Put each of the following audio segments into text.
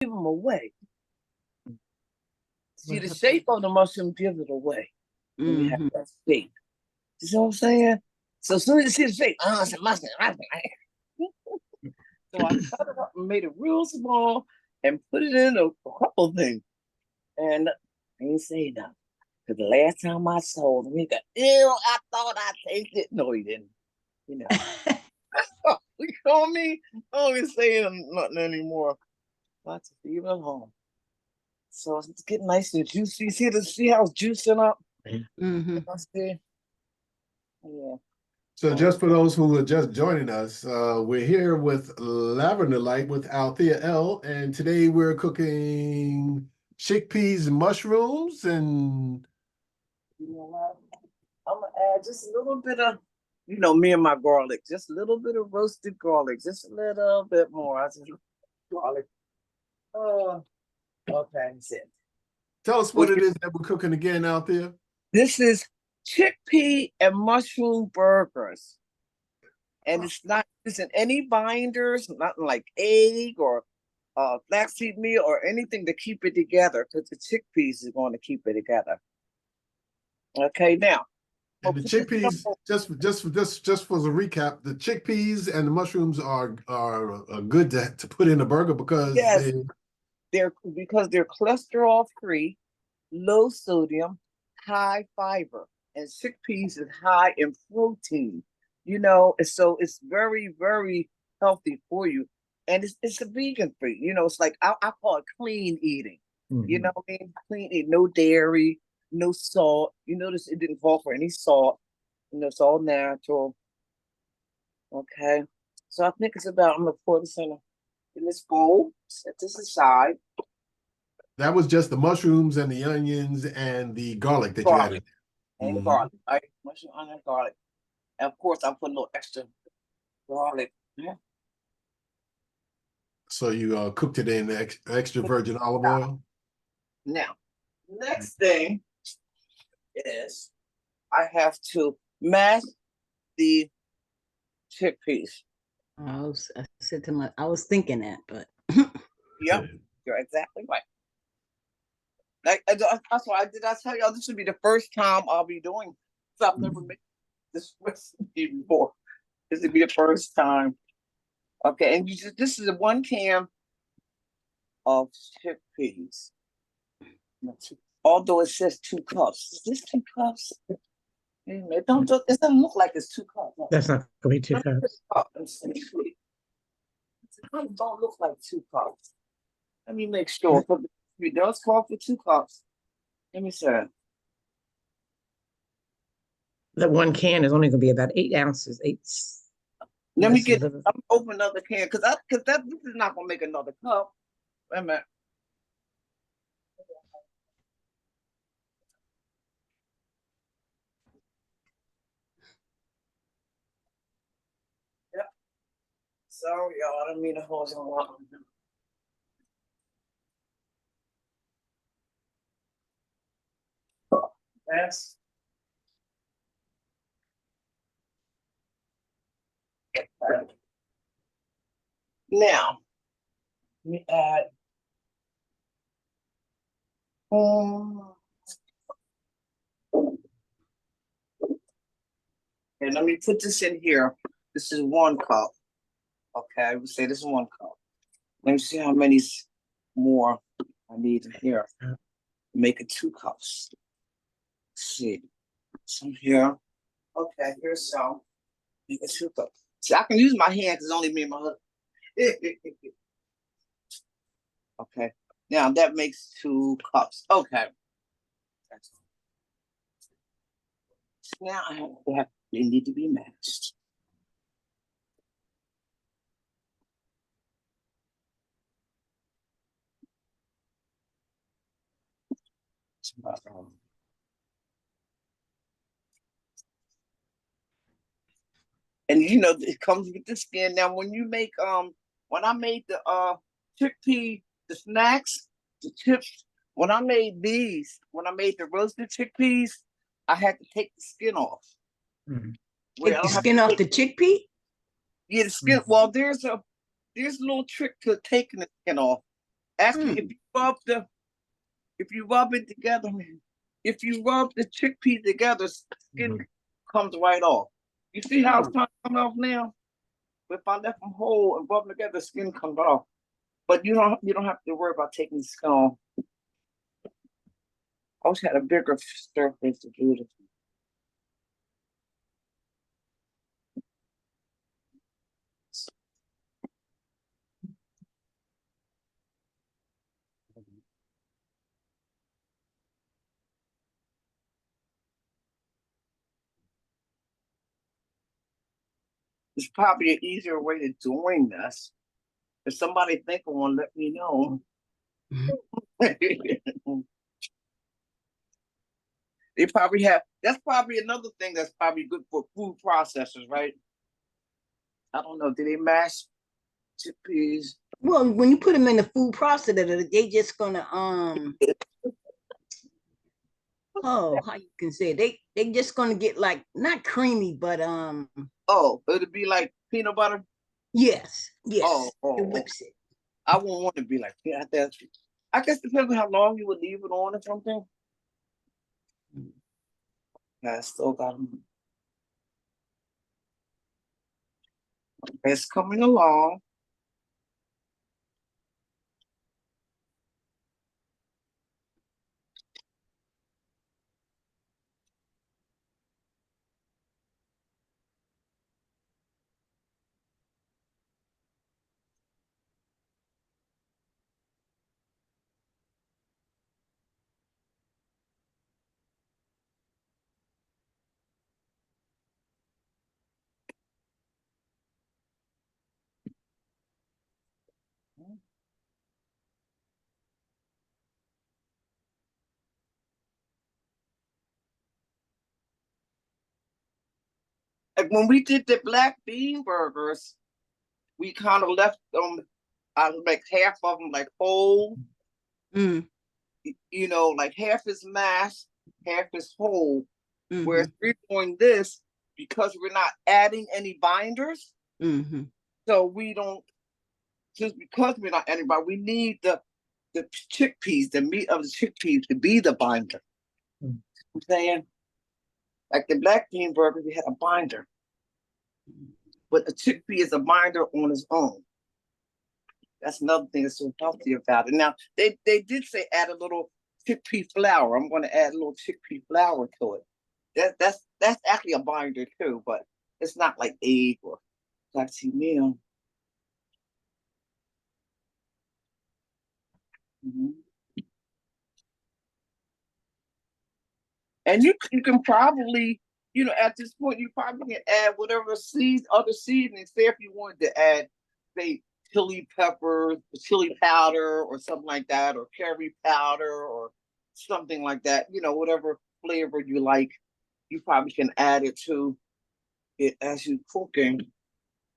give them away. See, What the happened? shape of the mushroom gives it away when you have Mm-hmm. that shape. You see what I'm saying? So as soon as you see the shape, it's a mushroom. So I cut it up and made it real small and put it in a couple things. And I ain't say nothing. Because the last time I sold him, he got, ew, I thought I tasted. No, he didn't. You know. You know what I mean? I don't even say nothing anymore. Lots of leave it home. So it's getting nice and juicy. See how it's juicing up? Mm-hmm. See? Yeah. So just for those who are just joining us, we're here with Lavenderlite with Althea L, and today we're cooking chickpeas and mushrooms and You know what? I'm gonna add just a little bit of, me and my garlic, just a little bit of roasted garlic, just a little bit more. I just garlic. Oh, okay, that's it. tell us what it is that we're cooking again, Althea. This is chickpea and mushroom burgers. And it's not using any binders, nothing like egg or flaxseed meal or anything to keep it together because the chickpeas is going to keep it together. Okay, now. And the chickpeas, just for the recap, the chickpeas and the mushrooms are good to put in a burger because yes, they're cholesterol free, low sodium, high fiber, and chickpeas is high in protein. So it's very, very healthy for you. And it's a vegan food. It's like I call it clean eating. You know what I mean? Clean eating, no dairy, no salt. You notice it didn't call for any salt. It's all natural. Okay. So I think it's about, I'm gonna pour this in this bowl, set this aside. that was just the mushrooms and the onions and the garlic that you added. And garlic, right? Mushroom, onion, garlic. And of course, I'm putting a little extra garlic. Yeah. So you cooked it in extra virgin olive oil? Now, next thing is I have to mash the chickpeas. I was thinking that, but Yep, you're exactly right. That's why did I tell y'all this would be the first time I'll be doing this. I've never made this recipe before. This would be the first time. Okay, and this is a 1 can of chickpeas. Although it says 2 cups. Is this 2 cups? It doesn't look like it's 2 cups. That's not going to be 2 cups. It don't look like 2 cups. Let me make sure. It does call for 2 cups. Let me see. The 1 can is only going to be about 8 ounces. Let me get. I'm open another can because this is not gonna make another cup. Wait a minute. Yep. Sorry, y'all. I don't mean to hold on. That's. Now, let me add. And let me put this in here. This is 1 cup. Okay, I would say this is 1 cup. Let me see how many more I need in here. Make it 2 cups. Let's see. Some here. Okay, here's some. Make it 2 cups. See, I can use my hand because it's only me and my husband. Okay. Now that makes 2 cups. Okay. Now they need to be mashed. And it comes with the skin. Now when you make when I made the chickpea, the snacks, the chips, when I made the roasted chickpeas, I had to take the skin off. Take the skin off the chickpea? Yeah, the skin. Well, there's a little trick to taking the skin off. Actually, if you rub it together, if you rub the chickpea together, skin comes right off. You see how it's coming off now? If I left them whole and rub them together, the skin comes off. But you don't have to worry about taking the skin off. I wish I had a bigger surface to do this. There's probably an easier way to doing this. If somebody think of one, let me know. They probably have. That's probably another thing that's probably good for food processors, right? I don't know. Do they mash chickpeas? Well, when you put them in the food processor, they just gonna oh, how you can say it? They just gonna get like not creamy, but oh, it'll be like peanut butter. Yes, Oh, it whips it. I won't want to be like that. I guess depends on how long you would leave it on or something. I still got them. It's coming along. Like when we did the black bean burgers, we kind of left them, like half of them like whole. You know, like half is mashed, half is whole. Whereas we're doing this because we're not adding any binders. So we don't, just because we're not adding binders, we need the chickpeas, the meat of the chickpeas to be the binder. I'm saying, like the black bean burger, we had a binder, but the chickpea is a binder on its own. That's another thing that's so healthy about it. Now they did say add a little chickpea flour. I'm going to add a little chickpea flour to it. That's actually a binder too, but it's not like egg or flaxseed meal. And you can probably, you know, at this point, you probably can add whatever other seasonings. Say if you wanted to add, say, chili peppers, chili powder, or something like that, or curry powder, or something like that. You know, whatever flavor you like, you probably can add it to it as you cooking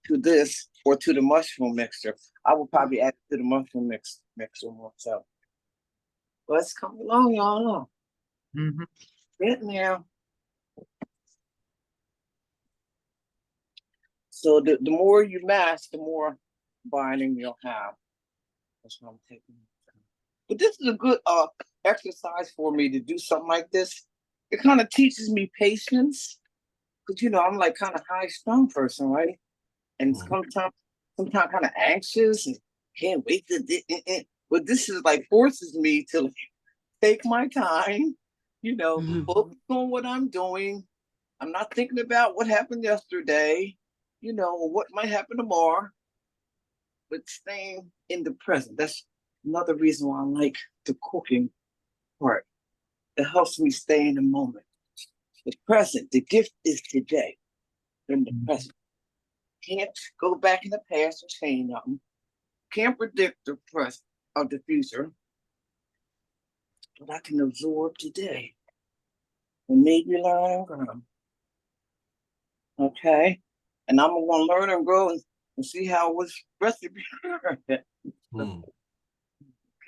to this or to the mushroom mixture. I would probably add it to the mushroom mixer more so. But it's coming along, y'all. Getting there. So the more you mash, the more binding you'll have. That's what I'm taking. But this is a good exercise for me to do something like this. It kind of teaches me patience. Because, you know, I'm like kind of high-strung person, right? And sometimes kind of anxious and can't wait to but this is like forces me to like, take my time, you know, focus on what I'm doing. I'm not thinking about what happened yesterday, you know, or what might happen tomorrow, but staying in the present. That's another reason why I like the cooking part. It helps me stay in the moment. The present, the gift is today. In the present. Can't go back in the past and change nothing. Can't predict the present or the future. But I can absorb today and maybe learn and grow. Okay? And I'm going to learn and grow and see how this recipe.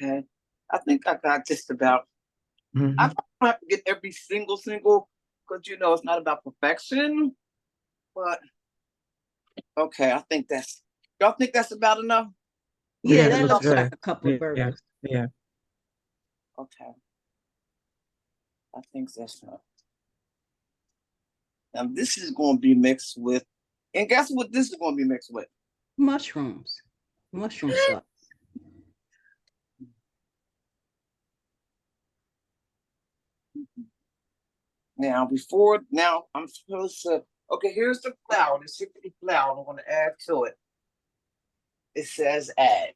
Okay? I think I got just about. I don't have to get every single, because, you know, it's not about perfection. But, okay, I think y'all think that's about enough? Yeah, that looks like a couple of burgers. Yeah. Okay. I think that's enough. Now this is going to be mixed with, and guess what this is going to be mixed with? Mushrooms. Mushroom sauce. Now, now I'm supposed to, okay, here's the flour, the 60 flour I'm going to add to it. It says add.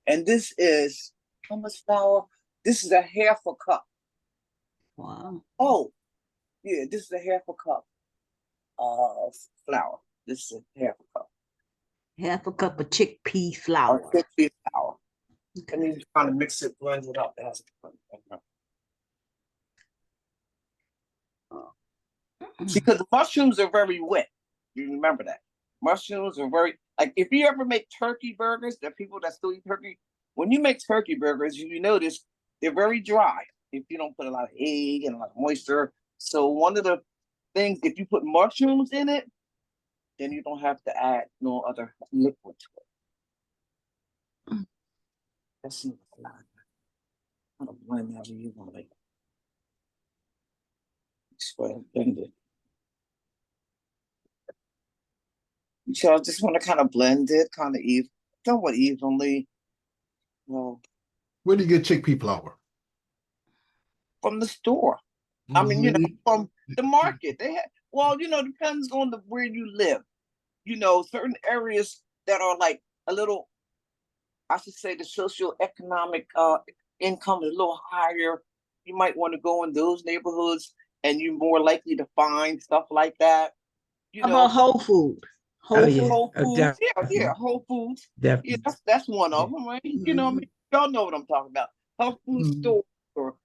And this is, how much flour? This is a half a cup. Wow. Oh, yeah, this is a half a cup of flour. This is a half a cup. Half a cup of chickpea Or flour. 50 flour. Okay. And then kind of mix it, blend it up. See, because the mushrooms are very wet. You remember that. Mushrooms are very, like, if you ever make turkey burgers, the people that still eat turkey, when you make turkey burgers, you notice they're very dry if you don't put a lot of egg and a lot of moisture. So one of the things, if you put mushrooms in it, then you don't have to add no other liquid to it. That's not a lot. I'm gonna blend that you want to blend it. So I just want to kind of blend it, kind of somewhat evenly. Well, Where do you get chickpea flour? from the store. I mean, from the market. They have, well, depends on where you live. Certain areas that are like a little, I should say, the socioeconomic income is a little higher. You might want to go in those neighborhoods, and you're more likely to find stuff like that. How about Whole Foods? Oh, yeah. Whole Oh, Foods, yeah, definitely. Whole Foods, yeah, Definitely. that's one of Yeah. them, right? I Mhm. mean, y'all know what I'm talking about. Health food stores, or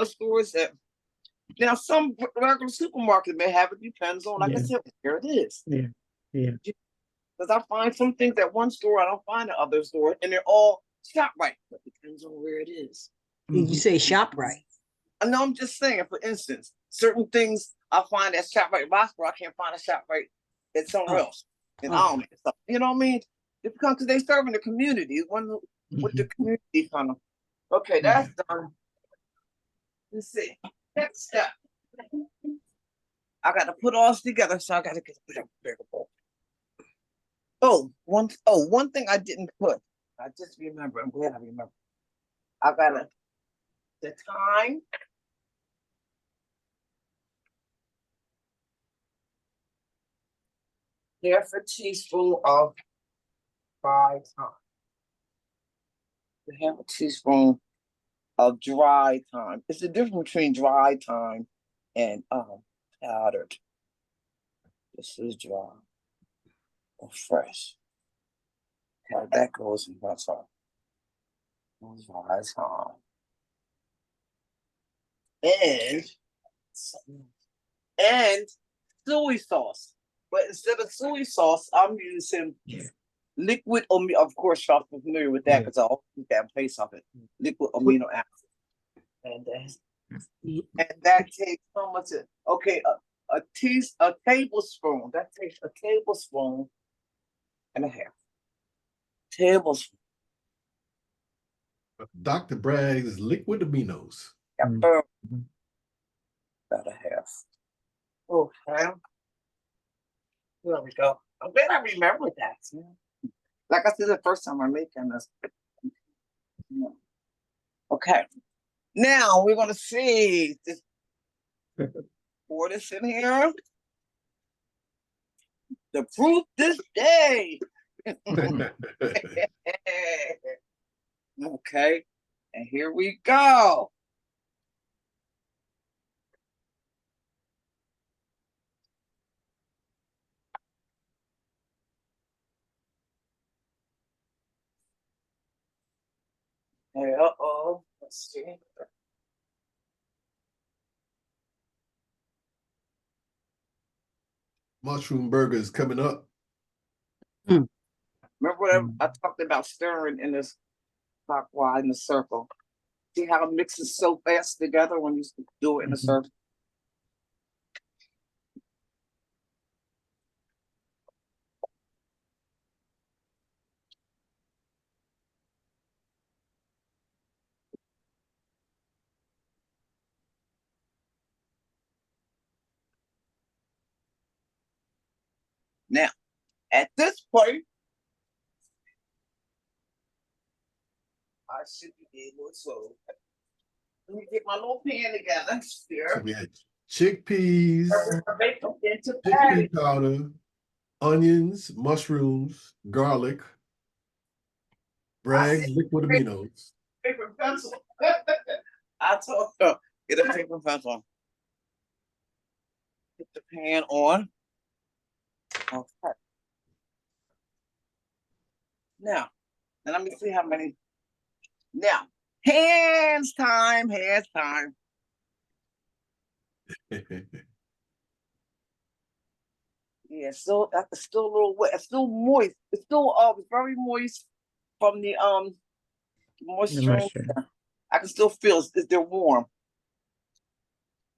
stores that now some regular supermarket may have it. Depends on, like I Yeah. said, where it is. Yeah. Yeah. Because I find some things at one store I don't find at other stores, and they're all shop right, but it depends on where it is. Did you say shop right? I know, I'm just saying, for instance, certain things I find at shop right Boston, I can't find a shop right at somewhere else. And I don't know, you know what I mean? It's because they serve in the community. One with the community kind of. Okay, that's done. Let's see. Next step. I got to put all this together, so I got to get a bigger bowl. One thing I didn't put. I just remember. I'm glad I remember. I got the thyme. Half a teaspoon of dry thyme. Half a teaspoon of dry thyme. It's the difference between dry thyme and powdered. This is dry or fresh. How that goes in my thyme. Dry thyme. And soy sauce. But instead of soy sauce, I'm using liquid amino. Of course, y'all familiar with that because I always use that in place of it. Liquid amino acid. And that takes how much? Okay, a tablespoon. That takes a tablespoon and a half. Tablespoon. Dr. Bragg's liquid aminos. About a half. Okay. There we go. I'm glad I remembered that. Like I said, the first time I'm making this. Okay. Now we're gonna see this. Pour this in here. The proof this day. Okay. And here we go. Hey, let's see. Mushroom burgers coming up. Remember what I talked about stirring in this clockwise in the circle? See how it mixes so fast together when you do it in a circle? At this point, I should be able to. Let me get my little pan together So here. we had chickpeas, Make them into patties. chickpea powder, onions, mushrooms, garlic, I Bragg's see liquid aminos. paper pencil. I told her, get a paper pencil. Put the pan on. Okay. Now, let me see how many. Now, hands time, hands time. Yeah, still, it's still a little wet. It's still moist. It's still very moist from the moisture. moisture. I can still feel they're warm,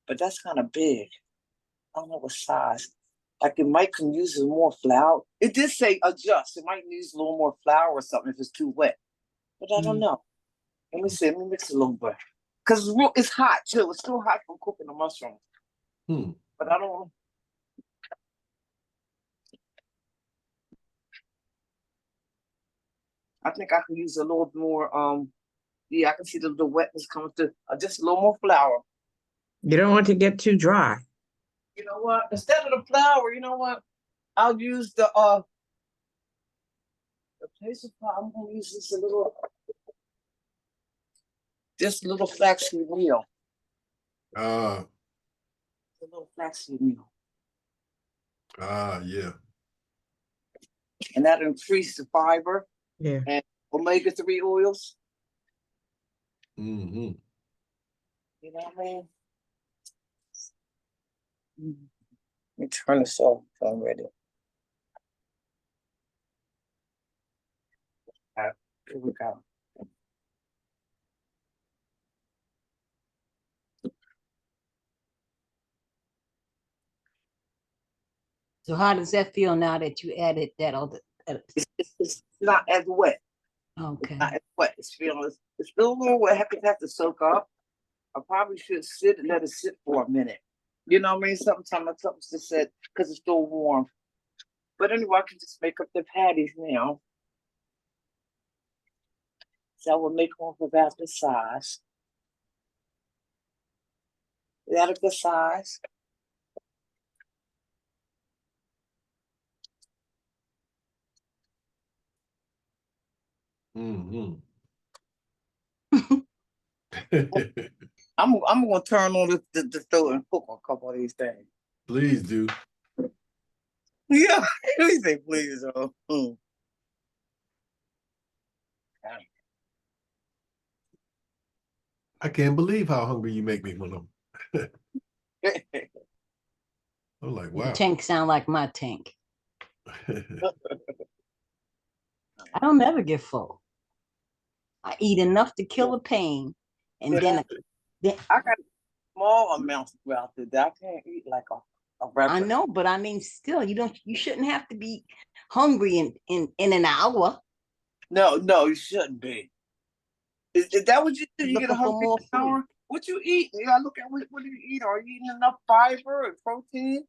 but that's kind of big. I don't know what size. Like it might can use more flour. It did say adjust. It might use a little more flour or something if it's too wet. But I don't know. Let me see. Let me mix it a little bit. Because it's hot too. It's still hot from cooking the mushrooms. But I don't. I think I can use a little more. Yeah, I can see the wetness coming through. Just a little more flour. You don't want to get too dry. You know what? Instead of the flour, you know what? I'll use the place of flour. I'm gonna use just a little flaxseed meal. A little flaxseed meal. Yeah. And that'll increase the fiber Yeah. and omega-3 oils. Mm-hmm. You know what I mean? Let me turn this off so I'm ready. All right, here we go. So how does that feel now that you added that other? It's not as wet. Okay. It's not as wet. It's still a little wet. It has to soak up. I probably should sit and let it sit for a minute. You know what I mean? Sometimes something to sit because it's still warm. But anyway, I can just make up the patties now. So I will make one for about this size. Is that a good size? Mm-hmm. I'm gonna turn on the stove and cook on a couple of these things. Please do. Yeah, let me say please. I can't believe how hungry you make me when I'm like, Your wow. tank sound like my tank. I don't never get full. I eat enough to kill the pain, and then I got small amounts throughout the day. I can't eat like a regular. I know, but I mean, still, you shouldn't have to be hungry in an hour. No, you shouldn't be. Is that what you do? You get Looking for 100 more an hour? What you eat? You gotta look at what do you eat? Are you eating enough fiber and protein?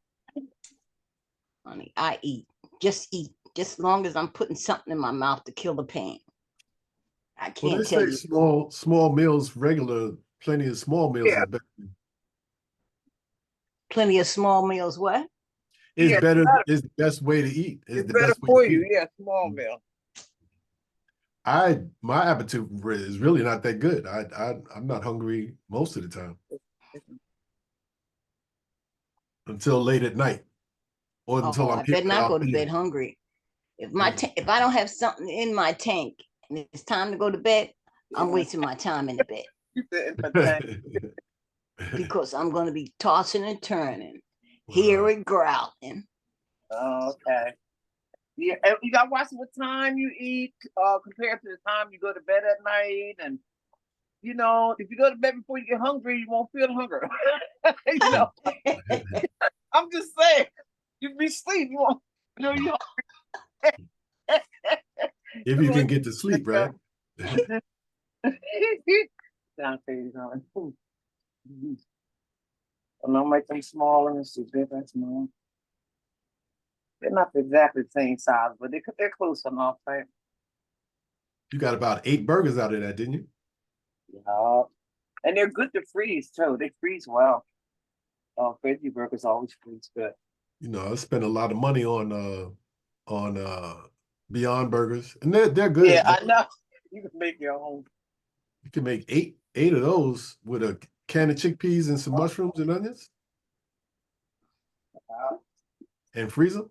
Honey, I eat. Just eat. Just as long as I'm putting something in my mouth to kill the pain. I Well, they can't tell say you. small meals, plenty of small meals Yeah. is better. Plenty of small meals. What? It's Yeah, better. better. It's the best way to eat. It's It's the better best way for to you. eat. Yeah, small meal. My appetite is really not that good. I'm not hungry most of the time until late at night or until Oh, I'm I here better with not go to Althea. bed hungry. If I don't have something in my tank and it's time to go to bed, I'm wasting my time in the bed because I'm going to be tossing and turning, hearing growling. Okay. Yeah, and you gotta watch what time you eat, compared to the time you go to bed at night. And you know, if you go to bed before you get hungry, you won't feel hunger. You know, I'm just saying, you be asleep, you won't. You know, you. If you can get to sleep, right? Down you going. And I'll make them smaller and see big and small. They're not exactly the same size, but they're close enough, right? You got about 8 burgers out of that, didn't you? Yeah. And they're good to freeze too. They freeze well. Veggie burgers always freeze good. You know, I spent a lot of money on Beyond Burgers, and they're good. Yeah, I know. You can make your own. You can make eight of those with a can of chickpeas and some mushrooms and onions, and freeze them.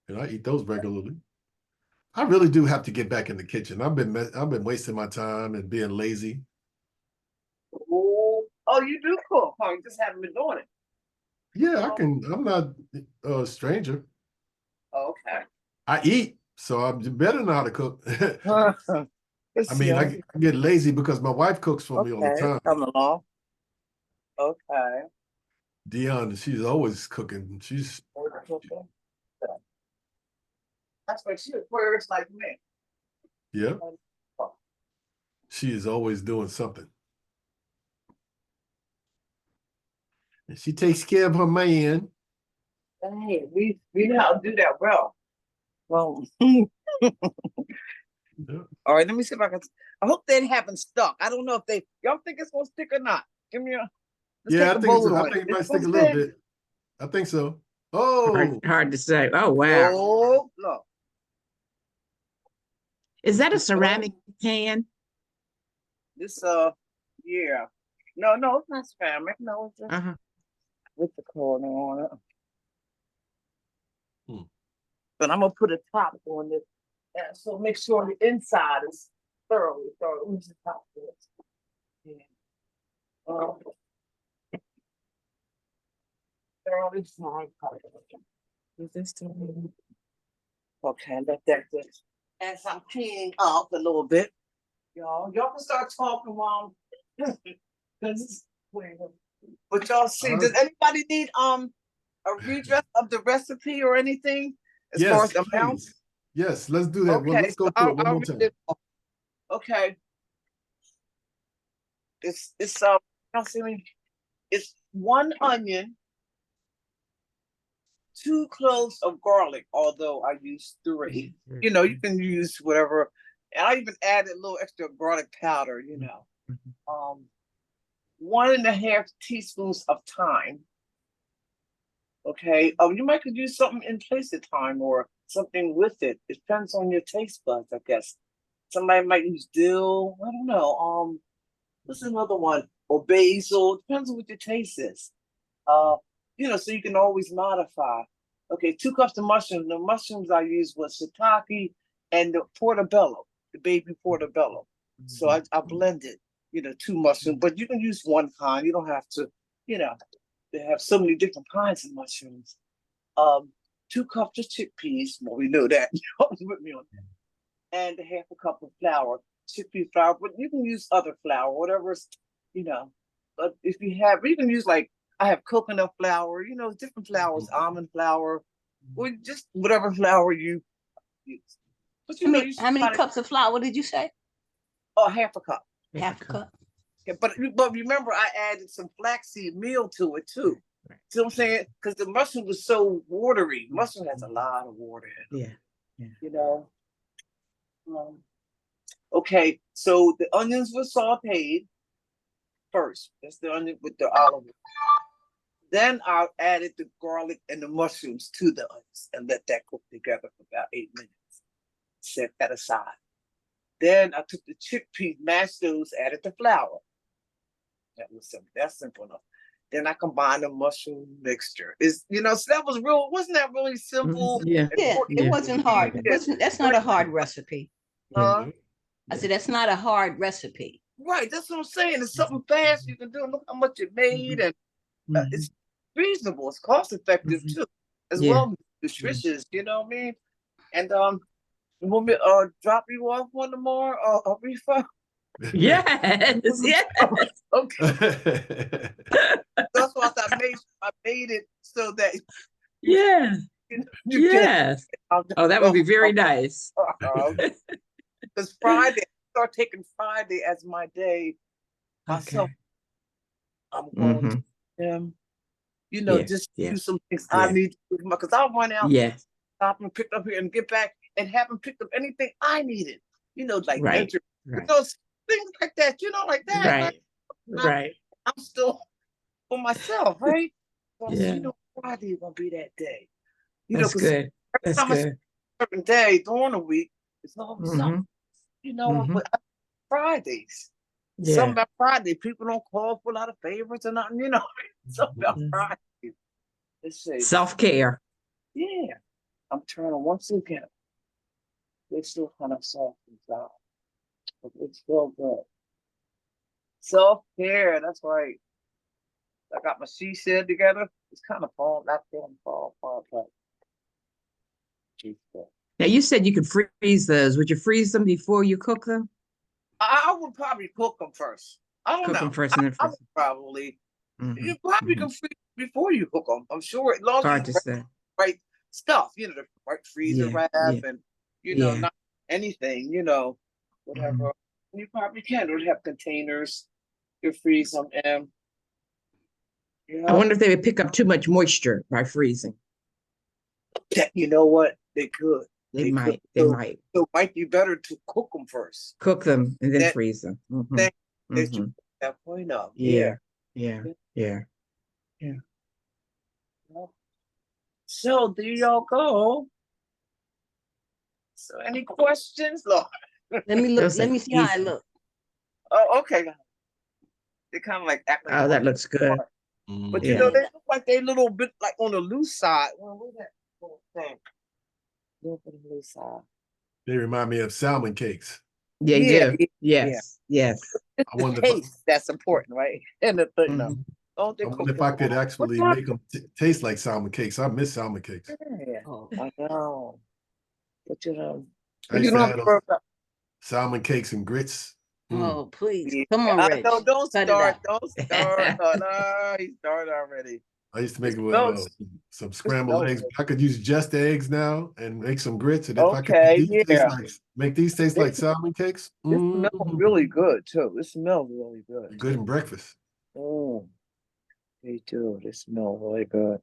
And I eat those regularly. I really do have to get back in the kitchen. I've been wasting my time and being lazy. Oh, you do cook, huh? You just haven't been doing it. Yeah, I can. I'm not a stranger. Okay. I eat, so I'm better know how to cook. Let's I mean, I get lazy because my wife cooks for me all the time. Coming along. Okay. Dion, she's always cooking. That's why she's Aquarius like me. Yeah. She is always doing something. And she takes care of her man. Hey, we know how to do that well. Well, Yeah. all right, let me see if I can. I hope they haven't stuck. I don't know if y'all think it's gonna stick or not. Give me a. Yeah, I think it might stick a little bit. I think so. Oh, Hard to say. Oh, wow. Oh, look. Is that a ceramic pan? This yeah. No, it's not ceramic. No, it's just with the cauldron on it. But I'm gonna put a top on this, and so make sure the inside is thoroughly. Where's the top of this? Yeah. Thoroughly fine. Is this still? Okay, let that just. As I'm cleaning up a little bit, y'all can start talking while but y'all see, does anybody need a redress of the recipe or anything as far as amounts? Yes, let's do that. Okay, Well, let's go through it one more time. Okay. Y'all see me? It's 1 onion, 2 cloves of garlic, although I use 3. You know, you can use whatever. And I even added a little extra garlic powder, you know. 1.5 teaspoons of thyme. Okay. You might could use something in place of thyme or something with it. It depends on your taste buds, I guess. Somebody might use dill. I don't know. What's another one? Or basil. Depends on what your taste is. You know, so you can always modify. Okay, 2 cups of mushrooms. The mushrooms I used was shiitake and the portobello, the baby portobello. So I blended, you know, 2 mushrooms, but you can use 1 kind. You don't have to, you know, they have so many different kinds of mushrooms. 2 cups of chickpeas. Well, we know that. You're with me on that. And 1/2 cup of flour, chickpea flour, but you can use other flour, whatever's, you know. But if you can use like, I have coconut flour, you know, different flours, almond flour, or just whatever flour you use. But you know, how many cups of flour did you say? Oh, 1/2 cup. 1/2 cup. Yeah, but remember, I added some flaxseed meal to it too. See what I'm saying? Because the mushroom was so watery. Mushroom has a lot of water in it. Yeah. You know. Okay, so the onions were sauteed first. That's the onion with the olive oil. Then I added the garlic and the mushrooms to the onions and let that cook together for about 8 minutes. Set that aside. Then I took the chickpeas, mashed those, added the flour. That was simple. That's simple enough. Then I combined the mushroom mixture. So that was wasn't that really simple? Yeah. It wasn't hard. That's not a hard recipe. I said that's not a hard recipe. Right, that's what I'm saying. It's something fast you can do. Look how much it made, and it's reasonable. It's cost effective too, as well as nutritious. You know what I mean? And you want me to drop you off one tomorrow? A refund? Yes. Okay. That's why I made it so that Yes. Oh, that would be very nice. Because Friday, I start taking Friday as my day myself. I'm going to You know, Yeah, just yeah, do some things I yeah. need to do because I'll run out, Yes, stop and pick up here and get back and haven't picked up anything I needed. You know, like right, enter, right, things like that. You know, like that. Like right. I'm still for myself, right? So I said, Yeah, you know, Friday gonna be that day. You know, that's because good. every That's time I see good. a certain day during the week, it's always something. Mm-hmm. You know, Mm-hmm. but Fridays. Yeah. Something about Friday. People don't call for a lot of favors or nothing, you know. Something about Mhm. Friday. Let's say, Self-care. yeah, I'm turning once again. It's still kind of soft inside, but it's still good. Self-care, that's right. I got my she shed together. It's kind of not falling apart, but she's good. Now you said you could freeze those. Would you freeze them before you cook them? I would probably cook them first. I don't Cook them know. first and then I freeze would probably. them. You Mm-hmm. probably Mm-hmm. can freeze before you cook them. I'm sure, as long as Hard you to say. right stuff, you know, the right freezer Yeah, wrap yeah, and yeah. not anything, Mhm. whatever. You probably can. Or have containers. You freeze them in. I Yeah. wonder if they would pick up too much moisture by freezing. You know what? They could. They They could. might. They might So it might be better to cook them first. cook them and then That freeze them. Mm-hmm. that that you Mm-hmm. put that point up. Yeah, Yeah. yeah, yeah, yeah. Yeah. So there y'all go. So any questions, Lord? Let me look. Those Let are me see how I easy. look. Oh, okay. They kind of like act like Oh, that looks good. but Yeah. they look like they a little bit like on the loose side. Well, what's that little thing? Little bit on the loose side. They remind me of salmon cakes. Yeah, you Yeah, do. yeah. Yes, yes. It's I the wonder if I, taste that's important, right? And the thing, no. Mhm. Don't they I cook wonder if them I could wrong? actually What's make them taste like salmon cakes. I miss salmon cakes. yeah, Oh, I know. But I you used to don't have have to those worry about. salmon cakes and grits. Mm. oh, please, Yeah, come on, I Reg. know. Don't Cut it start. out. Don't start. Oh, no, he started already. I used to It make it with smells. some It scrambled smells eggs. good. I could use just eggs now and make some grits. And if I could Okay, yeah. make these taste like salmon cakes, It smells really good too. It smells really good good too. in breakfast. Mm, they do. They smell really good.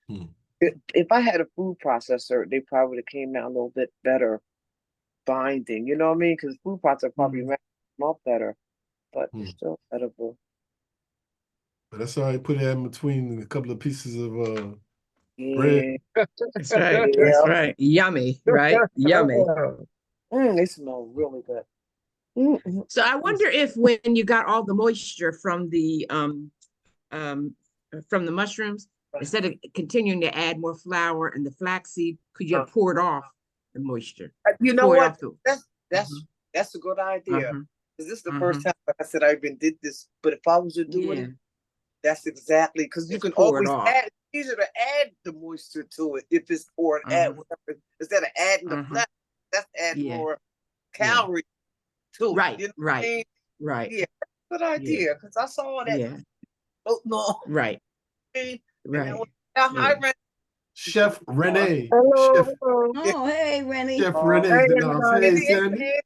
Hmm. If I had a food processor, they probably would have came out a little bit better binding. You know what I mean? Because food processor probably ran them up better, but Hmm. it's still edible. But that's all right. Put it in between a couple of pieces of bread. Yeah, That's right. That's yeah. right. Yummy, right? Yummy. They smell really good. Mm-mm. So I wonder if when you got all the moisture um from the mushrooms, instead of continuing to add more flour and the flaxseed, could you have poured off the moisture? You know Poured what? off the That's Mhm. that's a good idea. Uh-huh. Because this is the first Uh-huh. time, like I said, I even did this. But if I was to do Yeah. it, that's exactly because you Just can pour it always off. add. It's easier to add the moisture to it if it's poured. Add Uh-huh. whatever instead of adding the Uh-huh. fat. That's adding Yeah. more Yeah. calories to it. Right. You know what I Right. mean? Right. Yeah, good Yeah. idea. Because I saw that. Yeah. Oh no, Right. and that Right. was how Yeah. I ran. Chef Renee. Hello, Chef hello. Oh, hey, Rennie. Chef Renee's Hey, in the house. everybody. Hey, Hey, Sandy.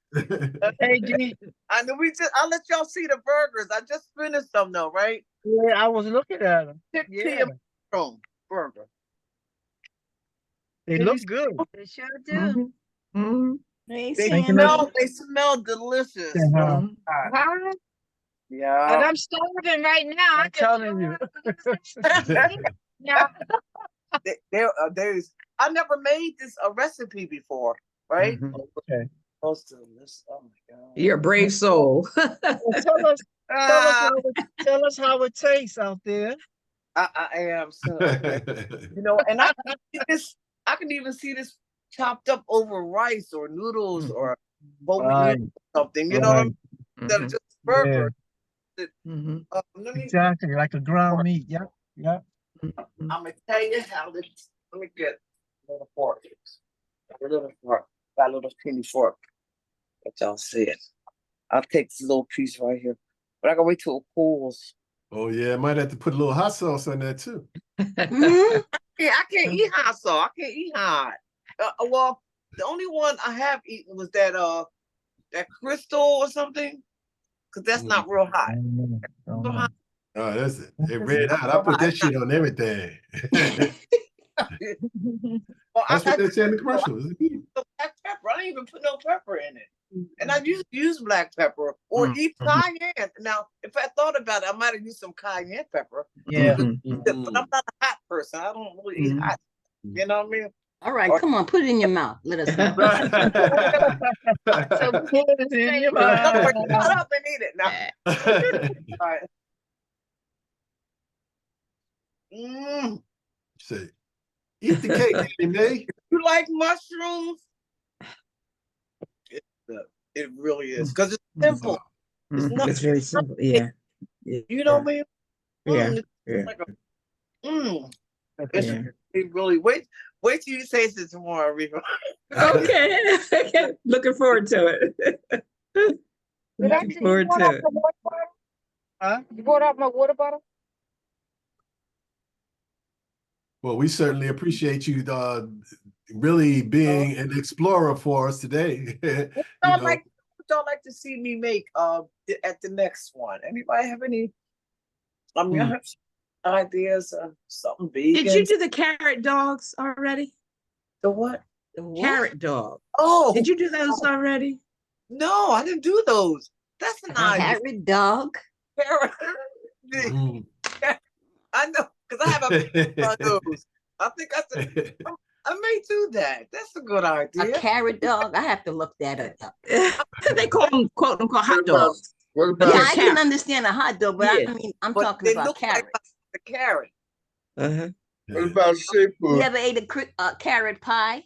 hey, G. I know I'll let y'all see the burgers. I just finished them though, right? Yeah, I was looking at them. Chickpea Yeah, and mushroom burger. they Did you look good. They sure do. Mhm. Mhm. Hey, They Thinking of Sandy. smell delicious. uh, Mhm. and Yeah. I'm starving right now. I'm telling you. Yeah. There's I never made this a recipe before, right? Mhm. Okay. Most delicious. Oh my god. You're a brave soul. Well, Ah, tell us how it tastes out there. I am so okay. And I can even see this chopped up over rice or noodles or what we Right, eat something. You know what I right. mean? Instead of Mhm. just Yeah, burger. Mhm. Let me. exactly. Like a ground meat. Yep, yep. Mhm. I'm gonna tell you how this. Let me get a little fork. Got a little fork. Got a little teeny fork. Let y'all see it. I'll take this little piece right here, but I gotta wait till it cools. Oh yeah, might have to put a little hot sauce on that too. Mhm. Yeah, I can't eat hot sauce. I can't eat hot. Well, the only one I have eaten was that crystal or something, because that's Mm. not real hot. Don't So know. hot. Oh, that's it. It red hot. I put that shit on everything. Well, That's what they say in the no commercials. black pepper. I didn't even put no pepper in it. And I used to use black pepper or Mm. even cayenne. Now, if I thought about it, I might have used some cayenne pepper. Yeah. But I'm not a hot person. I don't really eat hot. You know what I mean? All right, Or- come on, put it in your mouth. Let us know. So Put it in your don't worry, mouth. shut up and eat it now. All right. Say, eat the cake, Annie Mae. You like mushrooms? It really is because it's simple. It's not. It's very simple. Yeah. You know what I mean? Yeah. It's Yeah. like it's Yeah. it really wait till you taste it tomorrow, Reba. Okay. Looking forward to it. Looking forward to it. Huh? You brought out my water bottle? Well, we certainly appreciate you really being an explorer for us today. What y'all like to see me make at the next one? Anybody have any? I mean, I have some ideas of something vegan. Did you do the carrot dogs already? The what? The what? Carrot dog. Oh, Did you do those already? no, I didn't do those. That's an idea. Carrot dog. Mm. I know, because I have a those. I think I may do that. That's a good A idea. carrot dog. I have to look that up. They call them, quote unquote, hot dogs. What Yeah, about I can understand a hot dog, but Yeah. I mean, I'm But talking they about look carrots. like the carrot. Uh-huh. what about You seafood? ever ate a carrot pie?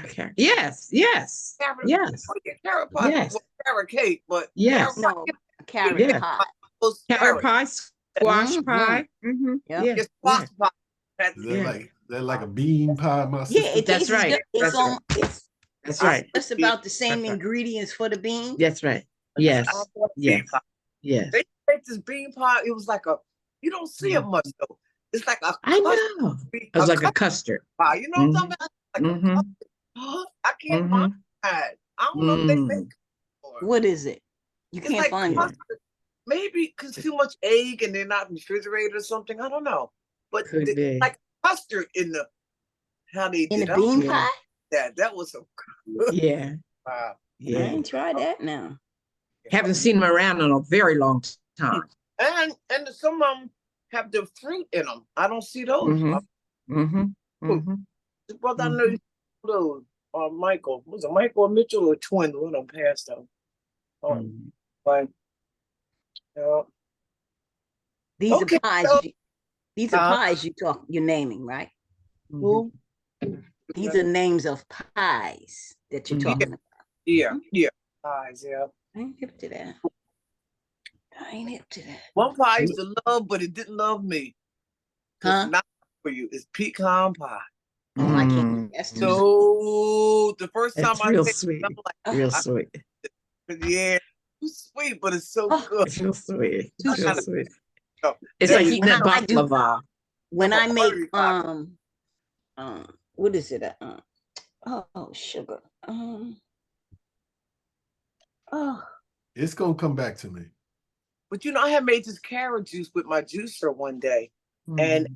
Okay. Yes. Yes. Carrot, Yes. oh, yeah, carrot pie. Yes. Well, carrot cake, but Yes. carrot No, pie, a carrot Yeah. pie. those Carrot carrots. pie, squash Mhm. pie. Mm-hmm. Yep. Yeah. It's squash pie. That's Is it. that Yeah. like a bean pie, my Yeah, sister? it That's tastes right. good. It's That's on. It's That's right. just about the same ingredients for the beans. That's right. Yes. I love bean Yes. pie. Yes. They make this bean pie. It was like you don't see it much though. It's like a I custard know. It was like a custard. pie. You know what I'm talking about? Like a Mm-hmm. custard. I can't Mm-hmm. find it. I don't know if they make it. What is it? You It's can't like find it. custard. Maybe because too much egg and they're not refrigerated or something. I don't know. But Could be. like custard in the how they In did. a I don't bean Yeah. pie? that was so good. Yeah. I Yeah. ain't tried that now. Haven't seen them around in a very long time. And some of them have the fruit in them. I don't see those. Mm-hmm. Mm-hmm. Mm-hmm. Well, I know those. Michael, was it Michael or Mitchell or twin? One of them passed out. Mm-hmm. But These Okay, are pies. so- These are pies you're naming, right? who? These are names of pies that you're Mhm. talking about. Yeah. Pies, yeah. I ain't hip to that. I ain't hip to that. One pie I used to love, but it didn't love me. Huh? It's not for you. It's pecan pie. Oh, I can't. Mm. That's too So the first time It's I real tasted sweet. it, I'm like, Real I- sweet. yeah, too sweet, but it's so Oh. good. It's real sweet. Too It's real sweet. sweet. So, It's yeah, like you- eating a I do- baklava. when I make Buttery pie. what is it? Sugar. It's gonna come back to me. But I had made this carrot juice with my juicer one day, and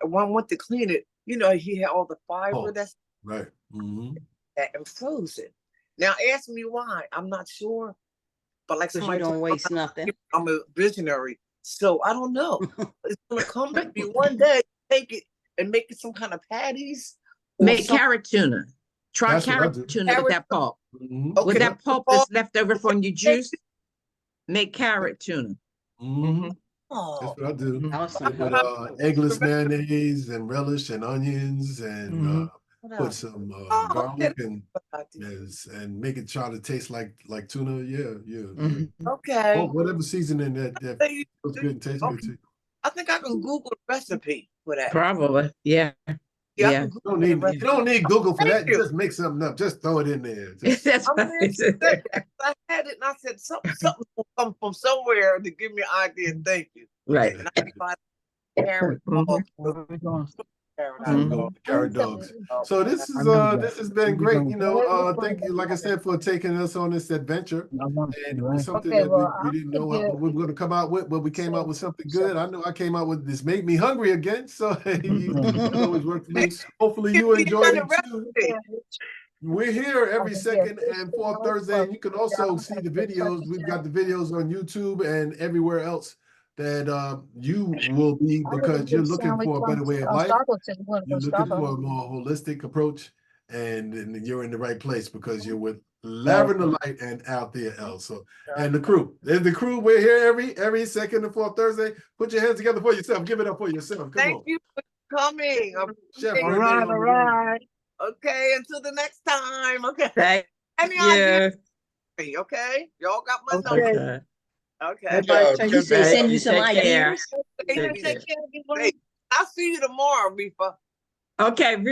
when I went to clean it, he had all the fiber Oh. that's Right. Mm-hmm. and frozen. Now ask me why. I'm not sure. But like Because you somebody don't told waste me, nothing. I'm a visionary. So I don't know. It's gonna come to me one day, take it and make it some kind of patties. or Make some- carrot tuna. Try That's what I carrot do. tuna with that pulp. Mm-hmm. Okay. With that pulp that's left over from your juice, make carrot tuna. Mm-hmm. Oh, That's what I do. Awesome. With eggless mayonnaise and relish and onions and put some Oh, garlic okay. and make it try to taste like tuna. Yeah. Mhm. Okay. Oh, whatever seasoning that Say feels good and tastes good too. I think I can Google the recipe for that. Probably. Yeah. Yeah, I Yeah. can You Google don't the need recipe. you don't need Google for Thank that. you. Just make something up. Just throw it in there. Just- That's I'm right. glad you said that. I had it and I said something will come from somewhere to give me an idea. Thank you. Right. And I can buy carrot Mhm. pulp. Where we going? The carrot dogs. So this has been great. You know, thank you, like I said, for taking us on this adventure. And it was something that we didn't know what we were going to come out with, but we came out with something good. I know I came out with this, made me hungry again. So you always work for me. Hopefully you enjoyed it too. We're here every second and fourth Thursday, and you can also see the videos. We've got the videos on YouTube and everywhere else that you will be, because you're looking for a better way of life. You're looking for a more holistic approach, and you're in the right place because you're with Lavenderlite and Althea L. So, and the crew. There's the crew. We're here every second and fourth Thursday. Put your hands together for yourself. Give it up for yourself. Come Thank on. you for coming. Chef, All right. Okay, until the next time. Okay. Thank Any you. ideas? Okay, y'all got my number. Okay. Okay. Everybody take You say Right, send you you some take care. ideas. Hey, Take care. I'll see you tomorrow, Reefa. Okay,